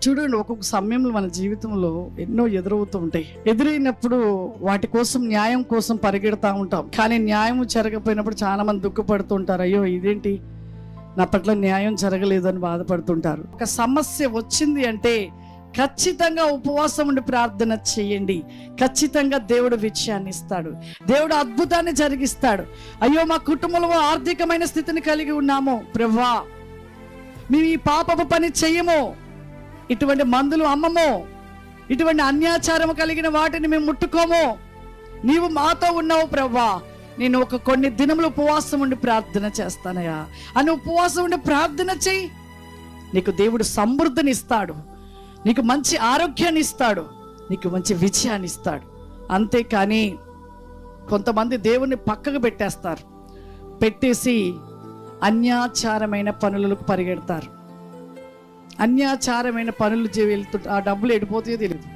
చూడండి, ఒక్కొక్క సమయంలో మన జీవితంలో ఎన్నో ఎదురవుతూ ఉంటాయి. ఎదురైనప్పుడు వాటి కోసం, న్యాయం కోసం పరిగెడతా ఉంటాం. కానీ న్యాయం జరగకపోయినప్పుడు చాలా మంది దుఃఖపడుతుంటారు. అయ్యో ఇదేంటి, నా పట్ల న్యాయం జరగలేదు అని బాధపడుతుంటారు. ఒక సమస్య వచ్చింది అంటే ఖచ్చితంగా ఉపవాసం ఉండి ప్రార్థన చేయండి. ఖచ్చితంగా దేవుడు విజయాన్ని ఇస్తాడు, దేవుడు అద్భుతాన్ని జరిగిస్తాడు. అయ్యో మా కుటుంబంలో ఆర్థికమైన స్థితిని కలిగి ఉన్నాము ప్రభువా, మేము ఈ పాపపు పని చెయ్యము, ఇటువంటి మందులు అమ్మము, ఇటువంటి అన్యాచారం కలిగిన వాటిని మేము ముట్టుకోము, నీవు మాతో ఉన్నావు ప్రభువా, నేను కొన్ని దినములు ఉపవాసం ఉండి ప్రార్థన చేస్తానయ్యా అని ఉపవాసం ఉండి ప్రార్థన చెయ్యి. నీకు దేవుడు సమృద్ధిని ఇస్తాడు, నీకు మంచి ఆరోగ్యాన్ని ఇస్తాడు, నీకు మంచి విజయాన్ని ఇస్తాడు. అంతేకాని కొంతమంది దేవుణ్ణి పక్కకు పెట్టేసి అన్యాచారమైన పనులకు పరిగెడతారు. అన్యాచారమైన పనులు వెళ్తుంటే ఆ డబ్బులు ఎడిపోతాయో తెలియదు.